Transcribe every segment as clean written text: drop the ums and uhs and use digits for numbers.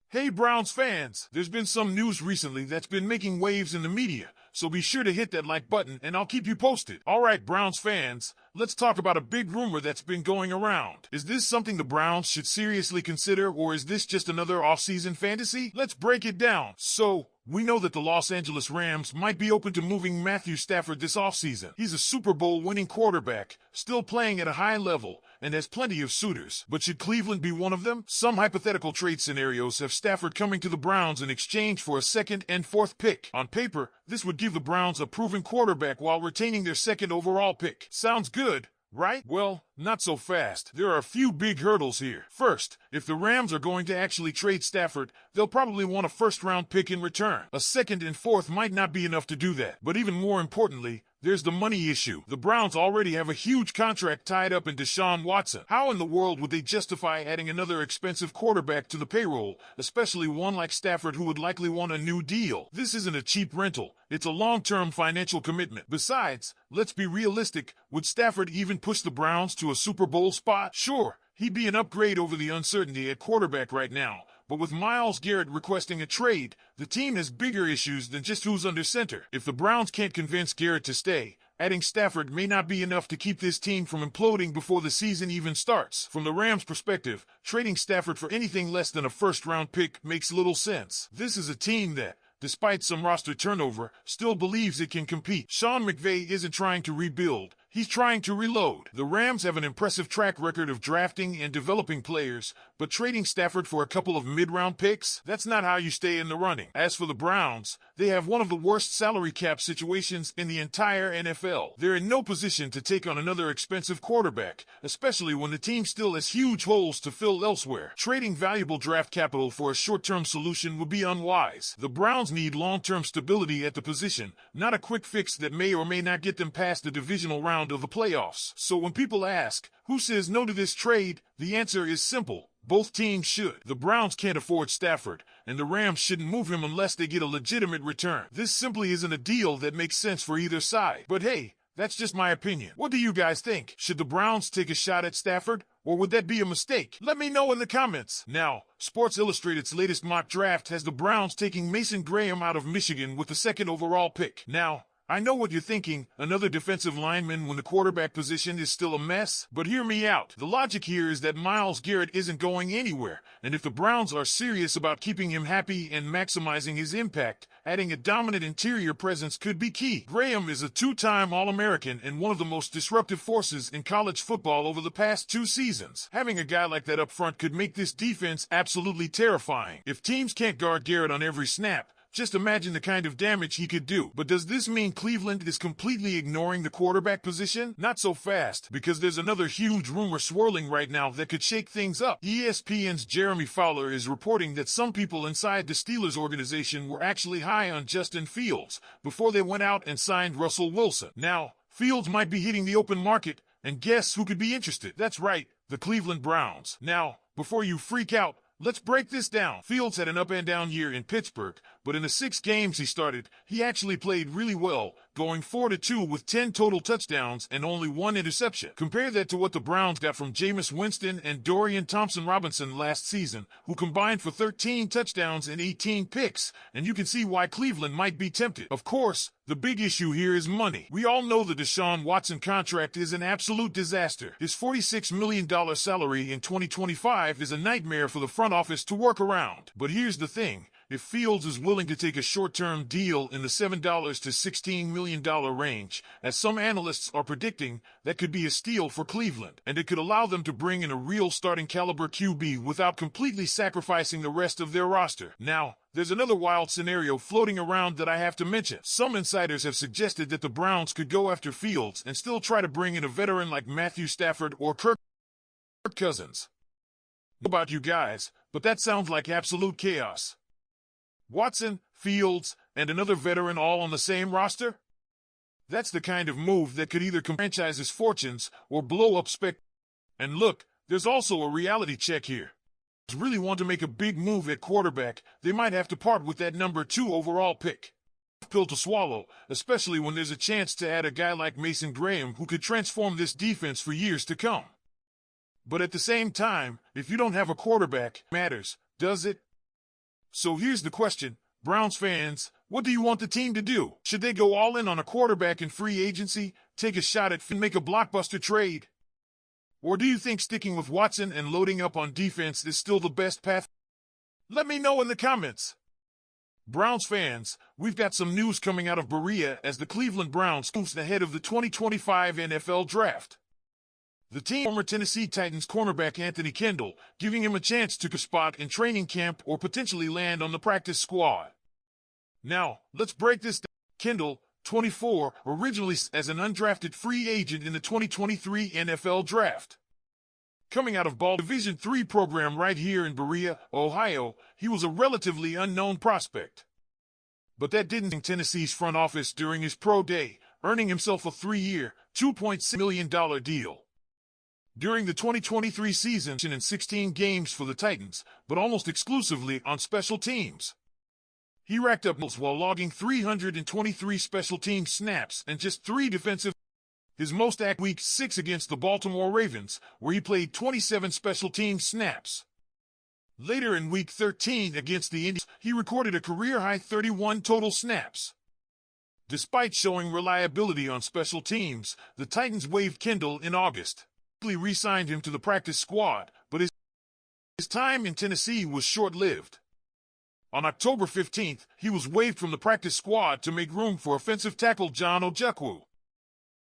Hey Browns fans, there's been some news recently that's been making waves in the media, so be sure to hit that like button and I'll keep you posted. Alright Browns fans, let's talk about a big rumor that's been going around. Is this something the Browns should seriously consider, or is this just another off-season fantasy? Let's break it down. So, we know that the Los Angeles Rams might be open to moving Matthew Stafford this offseason. He's a Super Bowl winning quarterback, still playing at a high level, and has plenty of suitors. But should Cleveland be one of them? Some hypothetical trade scenarios have Stafford coming to the Browns in exchange for a second and fourth pick. On paper, this would give the Browns a proven quarterback while retaining their second overall pick. Sounds good, right? Well, not so fast. There are a few big hurdles here. First, if the Rams are going to actually trade Stafford, they'll probably want a first-round pick in return. A second and fourth might not be enough to do that. But even more importantly, there's the money issue. The Browns already have a huge contract tied up in Deshaun Watson. How in the world would they justify adding another expensive quarterback to the payroll, especially one like Stafford who would likely want a new deal? This isn't a cheap rental. It's a long-term financial commitment. Besides, let's be realistic. Would Stafford even push the Browns to a Super Bowl spot? Sure, he'd be an upgrade over the uncertainty at quarterback right now. But with Myles Garrett requesting a trade, the team has bigger issues than just who's under center. If the Browns can't convince Garrett to stay, adding Stafford may not be enough to keep this team from imploding before the season even starts. From the Rams' perspective, trading Stafford for anything less than a first-round pick makes little sense. This is a team that, despite some roster turnover, still believes it can compete. Sean McVay isn't trying to rebuild. He's trying to reload. The Rams have an impressive track record of drafting and developing players, but trading Stafford for a couple of mid-round picks, that's not how you stay in the running. As for the Browns, they have one of the worst salary cap situations in the entire NFL. They're in no position to take on another expensive quarterback, especially when the team still has huge holes to fill elsewhere. Trading valuable draft capital for a short-term solution would be unwise. The Browns need long-term stability at the position, not a quick fix that may or may not get them past the divisional round of the playoffs. So when people ask, who says no to this trade, the answer is simple. Both teams should. The Browns can't afford Stafford, and the Rams shouldn't move him unless they get a legitimate return. This simply isn't a deal that makes sense for either side. But hey, that's just my opinion. What do you guys think? Should the Browns take a shot at Stafford, or would that be a mistake? Let me know in the comments. Now, Sports Illustrated's latest mock draft has the Browns taking Mason Graham out of Michigan with the second overall pick. Now, I know what you're thinking, another defensive lineman when the quarterback position is still a mess, but hear me out. The logic here is that Myles Garrett isn't going anywhere, and if the Browns are serious about keeping him happy and maximizing his impact, adding a dominant interior presence could be key. Graham is a two-time All-American and one of the most disruptive forces in college football over the past 2 seasons. Having a guy like that up front could make this defense absolutely terrifying. If teams can't guard Garrett on every snap, just imagine the kind of damage he could do. But does this mean Cleveland is completely ignoring the quarterback position? Not so fast, because there's another huge rumor swirling right now that could shake things up. ESPN's Jeremy Fowler is reporting that some people inside the Steelers organization were actually high on Justin Fields before they went out and signed Russell Wilson. Now, Fields might be hitting the open market, and guess who could be interested? That's right, the Cleveland Browns. Now, before you freak out, let's break this down. Fields had an up-and-down year in Pittsburgh, but in the 6 games he started, he actually played really well, going 4-2 with 10 total touchdowns and only 1 interception. Compare that to what the Browns got from Jameis Winston and Dorian Thompson-Robinson last season, who combined for 13 touchdowns and 18 picks, and you can see why Cleveland might be tempted. Of course, the big issue here is money. We all know the Deshaun Watson contract is an absolute disaster. His $46 million salary in 2025 is a nightmare for the front office to work around. But here's the thing. If Fields is willing to take a short-term deal in the $7 to $16 million range, as some analysts are predicting, that could be a steal for Cleveland, and it could allow them to bring in a real starting caliber QB without completely sacrificing the rest of their roster. Now, there's another wild scenario floating around that I have to mention. Some insiders have suggested that the Browns could go after Fields and still try to bring in a veteran like Matthew Stafford or Kirk Cousins. I don't know about you guys, but that sounds like absolute chaos. Watson, Fields, and another veteran all on the same roster? That's the kind of move that could either franchise his fortunes or blow up spec. And look, there's also a reality check here. If they really want to make a big move at quarterback, they might have to part with that number 2 overall pick. Pill to swallow, especially when there's a chance to add a guy like Mason Graham who could transform this defense for years to come. But at the same time, if you don't have a quarterback, it matters, does it? So here's the question, Browns fans, what do you want the team to do? Should they go all in on a quarterback in free agency, take a shot at and make a blockbuster trade? Or do you think sticking with Watson and loading up on defense is still the best path? Let me know in the comments. Browns fans, we've got some news coming out of Berea as the Cleveland Browns moves ahead of the 2025 NFL Draft. The team former Tennessee Titans cornerback Anthony Kendall, giving him a chance to a spot in training camp or potentially land on the practice squad. Now, let's break this down. Kendall, 24, originally as an undrafted free agent in the 2023 NFL Draft. Coming out of Ball Division III program right here in Berea, Ohio, he was a relatively unknown prospect. But that didn't Tennessee's front office during his pro day, earning himself a 3-year, $2.6 million deal. During the 2023 season in 16 games for the Titans, but almost exclusively on special teams. He racked up while logging 323 special team snaps and just 3 defensive. His most act Week 6 against the Baltimore Ravens, where he played 27 special team snaps. Later in Week 13 against the Indians, he recorded a career-high 31 total snaps. Despite showing reliability on special teams, the Titans waived Kendall in August. He re-signed him to the practice squad, but his time in Tennessee was short-lived. On October 15th, he was waived from the practice squad to make room for offensive tackle John Ojukwu.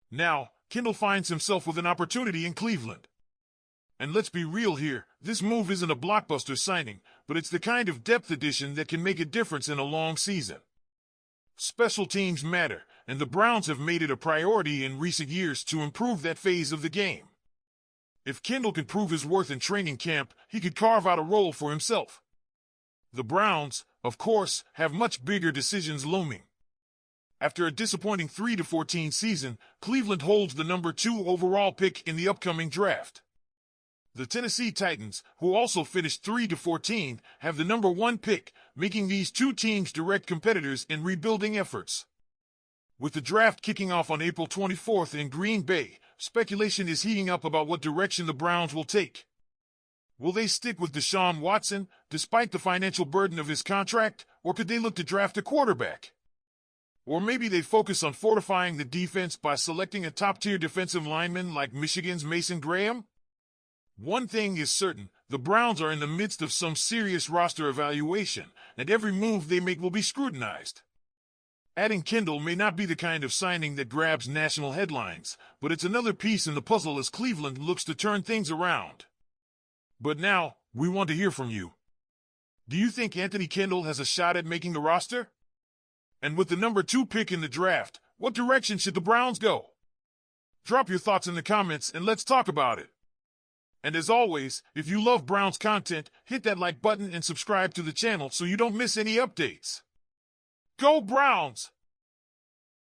Now, Kendall finds himself with an opportunity in Cleveland. And let's be real here, this move isn't a blockbuster signing, but it's the kind of depth addition that can make a difference in a long season. Special teams matter, and the Browns have made it a priority in recent years to improve that phase of the game. If Kendall can prove his worth in training camp, he could carve out a role for himself. The Browns, of course, have much bigger decisions looming. After a disappointing 3-14 season, Cleveland holds the number 2 overall pick in the upcoming draft. The Tennessee Titans, who also finished 3-14, have the number 1 pick, making these two teams direct competitors in rebuilding efforts. With the draft kicking off on April 24th in Green Bay, speculation is heating up about what direction the Browns will take. Will they stick with Deshaun Watson, despite the financial burden of his contract, or could they look to draft a quarterback? Or maybe they focus on fortifying the defense by selecting a top-tier defensive lineman like Michigan's Mason Graham? One thing is certain, the Browns are in the midst of some serious roster evaluation, and every move they make will be scrutinized. Adding Kendall may not be the kind of signing that grabs national headlines, but it's another piece in the puzzle as Cleveland looks to turn things around. But now, we want to hear from you. Do you think Anthony Kendall has a shot at making the roster? And with the number 2 pick in the draft, what direction should the Browns go? Drop your thoughts in the comments and let's talk about it. And as always, if you love Browns content, hit that like button and subscribe to the channel so you don't miss any updates. Go Browns!